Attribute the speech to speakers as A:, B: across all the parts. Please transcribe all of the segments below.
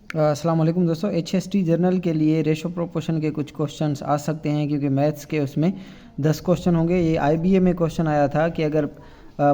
A: अस्सलाम वालेकुम दोस्तों, HST जर्नल के लिए रेशो प्रोपोर्शन के कुछ क्वेश्चंस आ सकते हैं क्योंकि मैथ्स के उसमें 10 क्वेश्चन होंगे। ये IBA में क्वेश्चन आया था कि अगर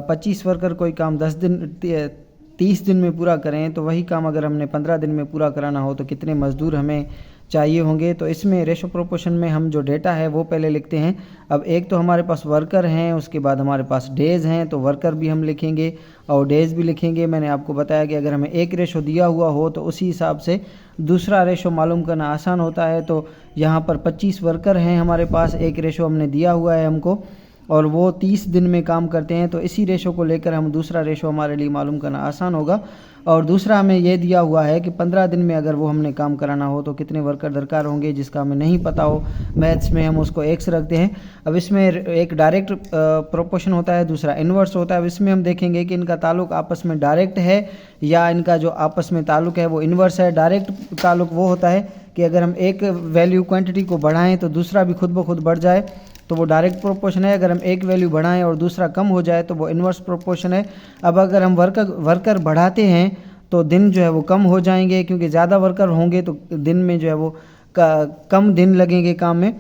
A: 25 वर्कर कोई काम 30 दिन में पूरा करें तो वही काम अगर हमने 15 दिन में पूरा कराना हो तो कितने मज़दूर हमें चाहिए होंगे। तो इसमें रेशो प्रोपोर्शन में हम जो डेटा है वो पहले लिखते हैं। अब एक तो हमारे पास वर्कर हैं, उसके बाद हमारे पास डेज़ हैं, तो वर्कर भी हम लिखेंगे और डेज़ भी लिखेंगे। मैंने आपको बताया कि अगर हमें एक रेशो दिया हुआ हो तो उसी हिसाब से दूसरा रेशो मालूम करना आसान होता है। तो यहाँ पर 25 वर्कर हैं हमारे पास, एक रेशो हमने दिया हुआ है हमको और वो 30 दिन में काम करते हैं, तो इसी रेशो को लेकर हम दूसरा रेशो हमारे लिए मालूम करना आसान होगा। और दूसरा हमें ये दिया हुआ है कि 15 दिन में अगर वो हमने काम कराना हो तो कितने वर्कर दरकार होंगे, जिसका हमें नहीं पता हो मैथ्स में हम उसको एक्स रखते हैं। अब इसमें एक डायरेक्ट प्रोपोर्शन होता है, दूसरा इन्वर्स होता है। अब इसमें हम देखेंगे कि इनका ताल्लुक आपस में डायरेक्ट है या इनका जो आपस में ताल्लुक है वो इन्वर्स है। डायरेक्ट ताल्लुक वो होता है कि अगर हम एक वैल्यू क्वांटिटी को बढ़ाएं तो दूसरा भी खुद ब खुद बढ़ जाए, तो वो डायरेक्ट प्रोपोर्शन है। अगर हम एक वैल्यू बढ़ाएं और दूसरा कम हो जाए तो वो इन्वर्स प्रोपोर्शन है। अब अगर हम वर्कर बढ़ाते हैं तो दिन जो है वो कम हो जाएंगे, क्योंकि ज़्यादा वर्कर होंगे तो दिन में जो है वो कम दिन लगेंगे काम में।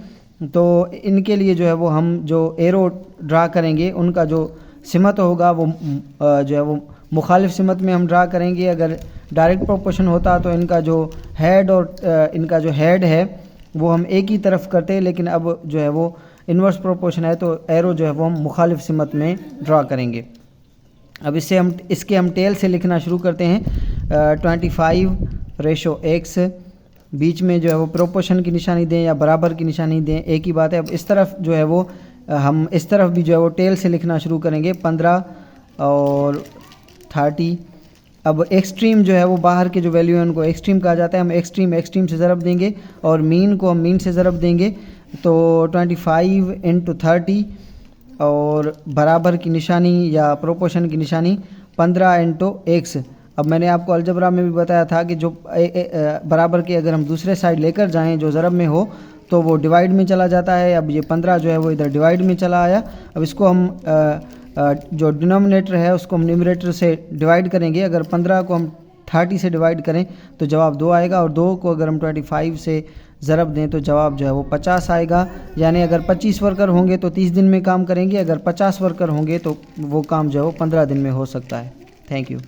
A: तो इनके लिए जो है वो हम जो एरो ड्रा करेंगे उनका जो सिमत होगा वो जो है वो मुखालिफ सिमत में हम ड्रा करेंगे। अगर डायरेक्ट प्रोपोर्शन होता तो इनका जो हेड और इनका जो हेड है वो हम एक ही तरफ करते, लेकिन अब जो है वो इन्वर्स प्रोपोर्शन है तो एरो जो है वो हम मुखालिफ सिमत में ड्रा करेंगे। अब इसके हम टेल से लिखना शुरू करते हैं। 25/x, बीच में जो है वो प्रोपोर्शन की निशानी दें या बराबर की निशानी दें, एक ही बात है। अब इस तरफ जो है वो हम इस तरफ भी जो है वो टेल से लिखना शुरू करेंगे, 15 और 30। अब एक्सट्रीम जो है वो बाहर के जो वैल्यू है उनको एक्सट्रीम कहा जाता है। हम एक्सट्रीम से ज़रब देंगे और मीन को हम मीन से ज़रब देंगे। तो 25 × 30 और बराबर की निशानी या प्रोपोर्शन की निशानी 15 × x। अब मैंने आपको अलजबरा में भी बताया था कि जो बराबर के अगर हम दूसरे साइड लेकर जाएं जो ज़रब में हो तो वो डिवाइड में चला जाता है। अब ये 15 जो है वो इधर डिवाइड में चला आया। अब इसको हम जो डिनोमिनेटर है उसको हम न्यूमरेटर से डिवाइड करेंगे। अगर 15 को हम 30 से डिवाइड करें तो जवाब 2 आएगा, और 2 को अगर हम 25 से ज़रब दें तो जवाब जो है वो 50 आएगा। यानी अगर 25 वर्कर होंगे तो 30 दिन में काम करेंगे, अगर 50 वर्कर होंगे तो वो काम जो है वो 15 दिन में हो सकता है। Thank you.